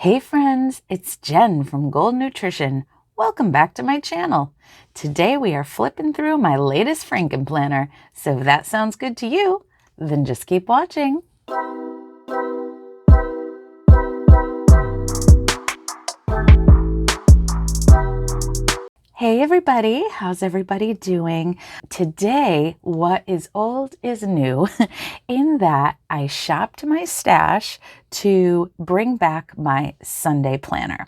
Hey friends, it's Jen from Gold Nutrition. Welcome back to my channel. Today we are flipping through my latest Frankenplanner. So if that sounds good to you, then just keep watching. Hey everybody, how's everybody doing? Today, what is old is new in that I shopped my stash to bring back my Sunday planner.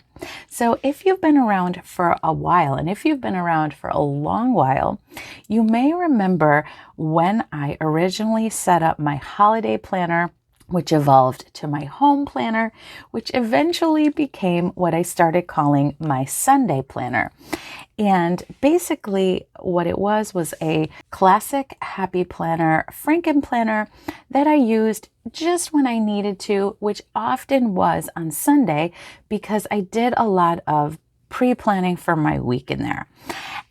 So if you've been around for a while, and if you've been around for a long while, you may remember when I originally set up my holiday planner, which evolved to my home planner, which eventually became what I started calling my Sunday planner. And basically what it was a classic happy planner, Frankenplanner, that I used just when I needed to, which often was on Sunday because I did a lot of pre-planning for my week in there.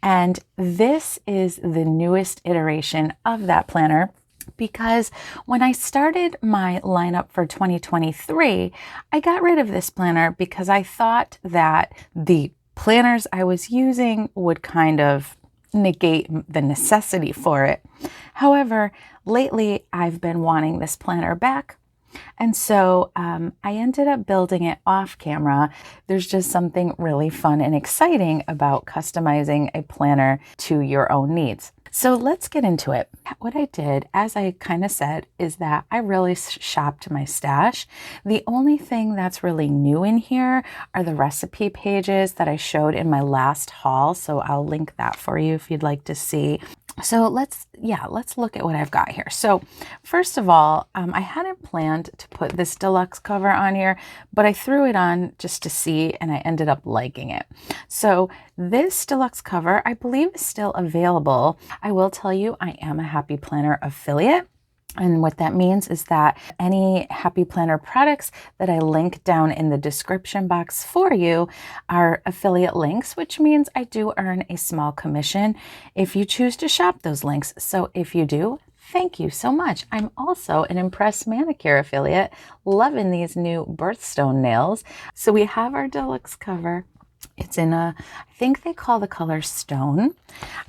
And this is the newest iteration of that planner, because when I started my lineup for 2023, I got rid of this planner because I thought that the planners I was using would kind of negate the necessity for it. However, lately I've been wanting this planner back. And so I ended up building it off camera. There's just something really fun and exciting about customizing a planner to your own needs. So let's get into it. What I did, as I kind of said, is that I really shopped my stash. The only thing that's really new in here are the recipe pages that I showed in my last haul. So I'll link that for you if you'd like to see. So let's look at what I've got here. So first of all, I hadn't planned to put this deluxe cover on here, but I threw it on just to see, and I ended up liking it. So this deluxe cover, I believe, is still available. I will tell you, I am a Happy Planner affiliate. And what that means is that any Happy Planner products that I link down in the description box for you are affiliate links, which means I do earn a small commission if you choose to shop those links. So if you do, thank you so much. I'm also an Impress Manicure affiliate, loving these new birthstone nails. So we have our deluxe cover. It's in I think they call the color stone.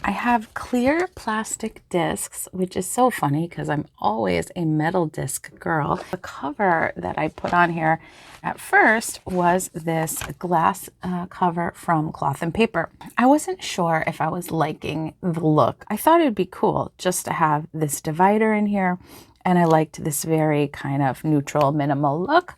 I have clear plastic discs, which is so funny because I'm always a metal disc girl. The cover that I put on here at first was this glass cover from Cloth and Paper. I wasn't sure if I was liking the look. I thought it would be cool just to have this divider in here. And I liked this very kind of neutral, minimal look,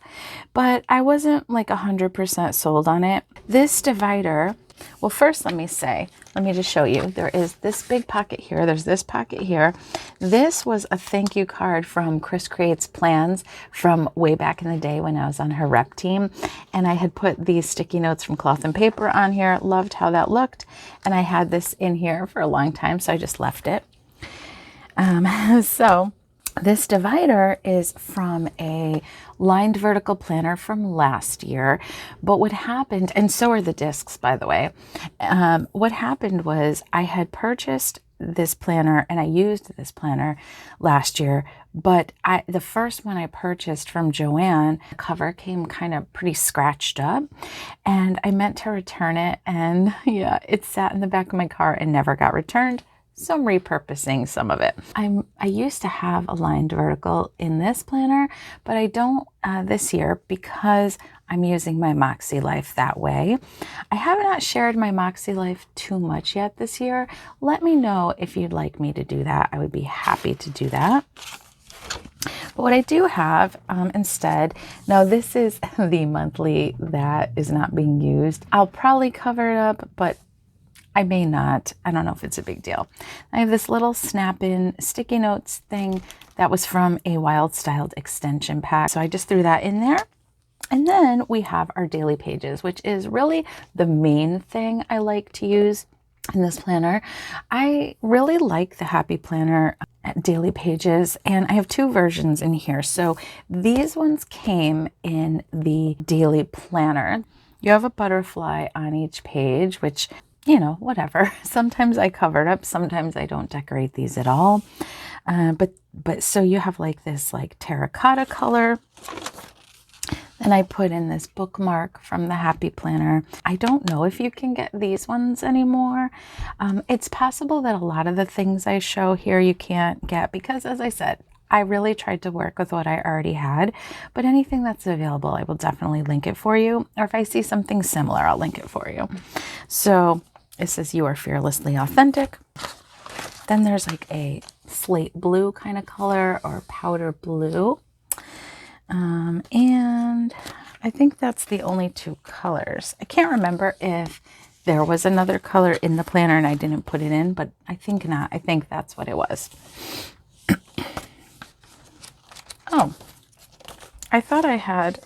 but I wasn't like 100% sold on it. This divider, well, first let me just show you. There is this big pocket here. There's this pocket here. This was a thank you card from Chris Creates Plans from way back in the day when I was on her rep team. And I had put these sticky notes from Cloth and Paper on here. Loved how that looked. And I had this in here for a long time, so I just left it. So this divider is from a lined vertical planner from last year, but what happened, and so are the discs, by the way, what happened was I had purchased this planner and I used this planner last year, but the first one I purchased from Joanne, the cover came kind of pretty scratched up, and I meant to return it, and yeah, it sat in the back of my car and never got returned. So I'm repurposing some of it. I used to have a lined vertical in this planner, but I don't this year because I'm using my Makselife that way. I have not shared my Makselife too much yet this year. Let me know if you'd like me to do that. I would be happy to do that. But what I do have instead, now this is the monthly that is not being used. I'll probably cover it up, but I may not. I don't know if it's a big deal. I have this little snap-in sticky notes thing that was from a Wild Styled extension pack. So I just threw that in there. And then we have our daily pages, which is really the main thing I like to use in this planner. I really like the Happy Planner daily pages, and I have two versions in here. So these ones came in the daily planner. You have a butterfly on each page, which, you know, whatever. Sometimes I cover it up. Sometimes I don't decorate these at all. But so you have like this like terracotta color. And I put in this bookmark from the Happy Planner. I don't know if you can get these ones anymore. It's possible that a lot of the things I show here you can't get because, as I said, I really tried to work with what I already had, but anything that's available, I will definitely link it for you. Or if I see something similar, I'll link it for you. So it says you are fearlessly authentic. Then there's like a slate blue kind of color or powder blue. And I think that's the only two colors. I can't remember if there was another color in the planner and I didn't put it in, but I think not. I think that's what it was. Oh, I thought I had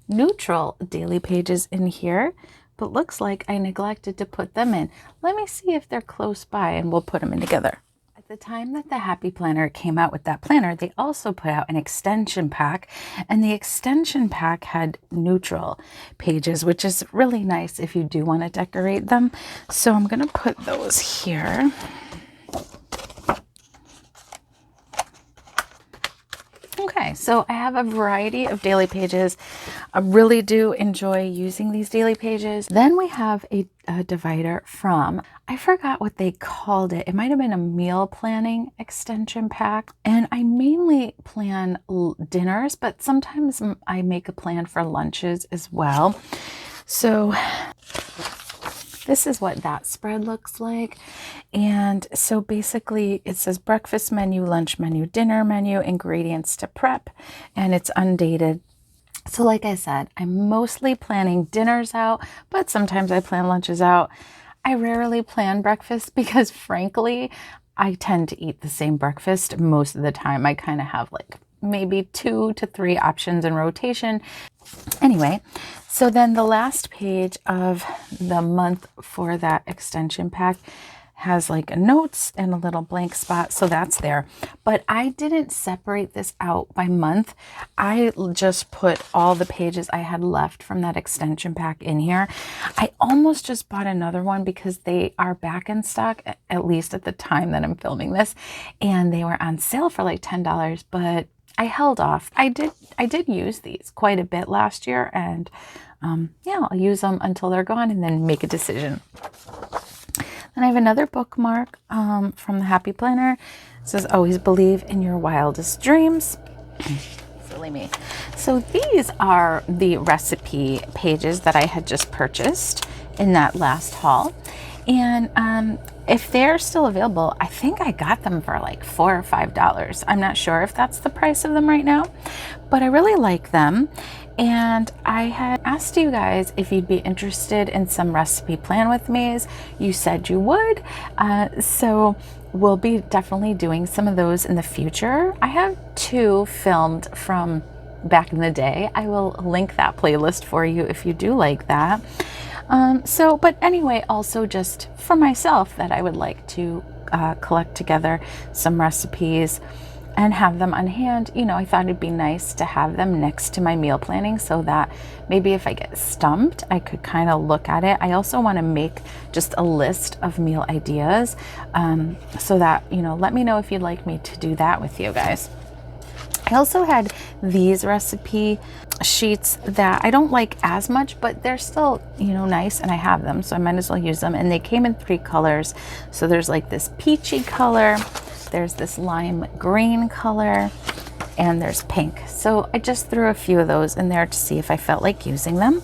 neutral daily pages in here, but looks like I neglected to put them in. Let me see if they're close by and we'll put them in together. At the time that the Happy Planner came out with that planner, they also put out an extension pack, and the extension pack had neutral pages, which is really nice if you do want to decorate them. So I'm going to put those here. Okay, so I have a variety of daily pages. I really do enjoy using these daily pages. Then we have a divider from, I forgot what they called it. It might have been a meal planning extension pack. And I mainly plan dinners, but sometimes I make a plan for lunches as well. So this is what that spread looks like. And so basically it says breakfast menu, lunch menu, dinner menu, ingredients to prep, and it's undated. So like I said, I'm mostly planning dinners out, but sometimes I plan lunches out. I rarely plan breakfast because frankly, I tend to eat the same breakfast most of the time. I kind of have like maybe 2 to 3 options in rotation. Anyway, so then the last page of the month for that extension pack has like notes and a little blank spot, so that's there. But I didn't separate this out by month. I just put all the pages I had left from that extension pack in here. I almost just bought another one because they are back in stock, at least at the time that I'm filming this, and they were on sale for like $10, but I held off. I did use these quite a bit last year, and yeah, I'll use them until they're gone and then make a decision. And I have another bookmark from the Happy Planner. It says, always believe in your wildest dreams. Silly me. So these are the recipe pages that I had just purchased in that last haul. And if they're still available, I think I got them for like $4 or $5. I'm not sure if that's the price of them right now, but I really like them. And I had asked you guys if you'd be interested in some recipe plan with me's. You said you would. So we'll be definitely doing some of those in the future. I have 2 filmed from back in the day. I will link that playlist for you if you do like that. But anyway, also just for myself that I would like to collect together some recipes and have them on hand. You know, I thought it'd be nice to have them next to my meal planning so that maybe if I get stumped, I could kind of look at it. I also want to make just a list of meal ideas so that, you know, let me know if you'd like me to do that with you guys. I also had these recipe sheets that I don't like as much, but they're still, you know, nice, and I have them, so I might as well use them. And they came in 3 colors. So there's like this peachy color, there's this lime green color, and there's pink. So I just threw a few of those in there to see if I felt like using them.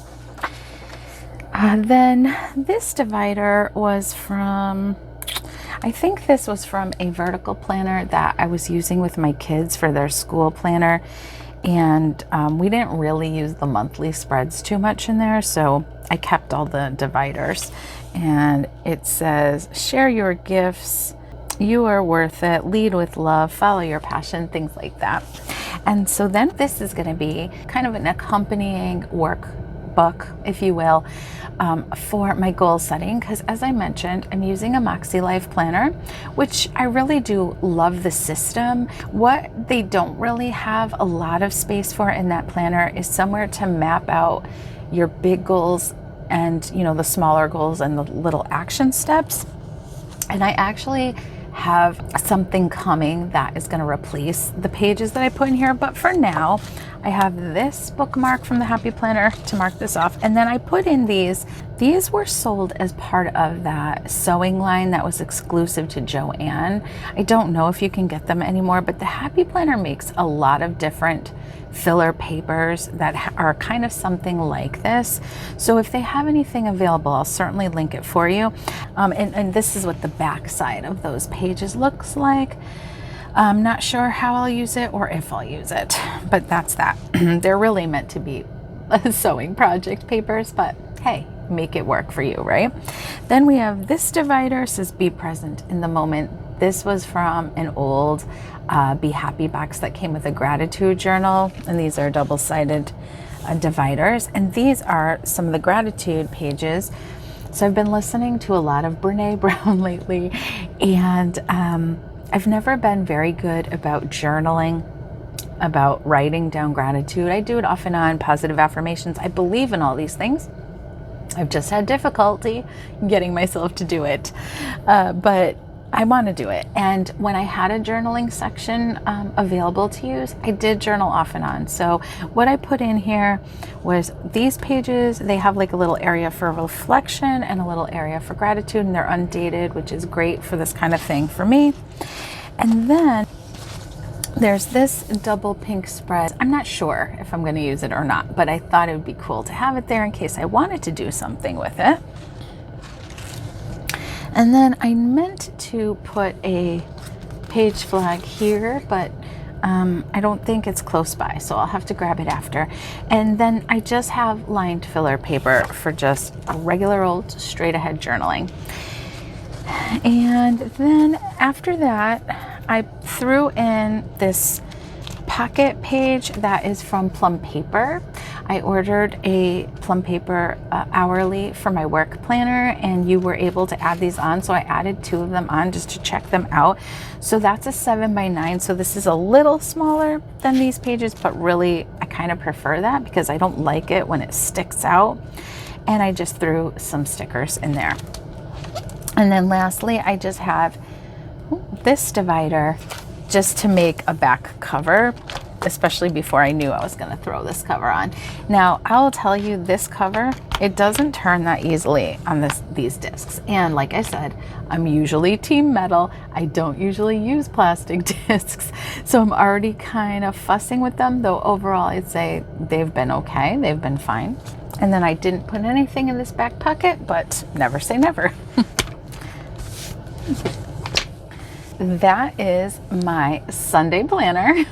Then this divider was from, I think this was from a vertical planner that I was using with my kids for their school planner. And we didn't really use the monthly spreads too much in there, so I kept all the dividers. And it says, share your gifts, you are worth it, lead with love, follow your passion, things like that. And so then this is going to be kind of an accompanying workbook, if you will, for my goal setting, because as I mentioned, I'm using a Makselife planner, which I really do love the system. What they don't really have a lot of space for in that planner is somewhere to map out your big goals and, you know, the smaller goals and the little action steps. And I actually have something coming that is going to replace the pages that I put in here. But for now, I have this bookmark from the Happy Planner to mark this off. And then I put in these. These were sold as part of that sewing line that was exclusive to Joann. I don't know if you can get them anymore, but the Happy Planner makes a lot of different filler papers that are kind of something like this. So if they have anything available, I'll certainly link it for you. And this is what the back side of those pages looks like. I'm not sure how I'll use it or if I'll use it, but that's that. They're really meant to be sewing project papers, but hey, make it work for you, right? Then we have this divider, says be present in the moment. This was from an old Be Happy box that came with a gratitude journal, and these are double-sided dividers, and these are some of the gratitude pages. So I've been listening to a lot of Brene Brown lately, and I've never been very good about journaling, about writing down gratitude. I do it off and on, positive affirmations. I believe in all these things. I've just had difficulty getting myself to do it, but I want to do it. And when I had a journaling section available to use, I did journal off and on. So what I put in here was these pages. They have like a little area for reflection and a little area for gratitude, and they're undated, which is great for this kind of thing for me. And then there's this double pink spread. I'm not sure if I'm going to use it or not, but I thought it would be cool to have it there in case I wanted to do something with it. And then I meant to put a page flag here, but I don't think it's close by, so I'll have to grab it after. And then I just have lined filler paper for just a regular old straight ahead journaling. And then after that, I threw in this pocket page that is from Plum Paper. I ordered a Plum Paper hourly for my work planner, and you were able to add these on, so I added 2 of them on just to check them out. So that's a 7x9, so this is a little smaller than these pages, but really I kind of prefer that because I don't like it when it sticks out. And I just threw some stickers in there. And then lastly, I just have this divider just to make a back cover, especially before I knew I was going to throw this cover on. Now, I'll tell you, this cover, it doesn't turn that easily on these discs. And like I said, I'm usually team metal. I don't usually use plastic discs. So I'm already kind of fussing with them, though overall I'd say they've been okay. They've been fine. And then I didn't put anything in this back pocket, but never say never. That is my Sunday planner.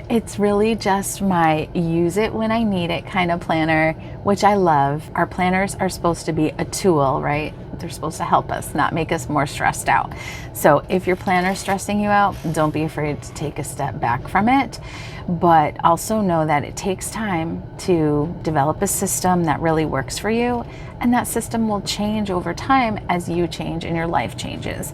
It's really just my use it when I need it kind of planner, which I love. Our planners are supposed to be a tool, right? They're supposed to help us, not make us more stressed out. So if your planner's stressing you out, don't be afraid to take a step back from it. But also know that it takes time to develop a system that really works for you. And that system will change over time as you change and your life changes.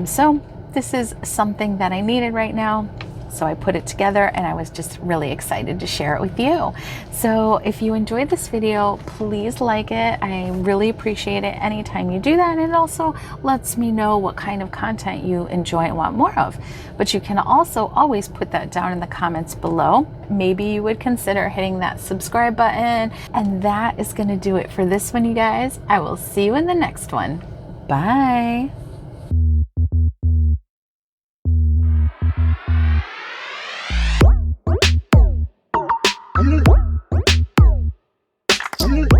So this is something that I needed right now. So I put it together, and I was just really excited to share it with you. So if you enjoyed this video, please like it. I really appreciate it anytime you do that. And it also lets me know what kind of content you enjoy and want more of. But you can also always put that down in the comments below. Maybe you would consider hitting that subscribe button. And that is going to do it for this one, you guys. I will see you in the next one. Bye. Mm-hmm.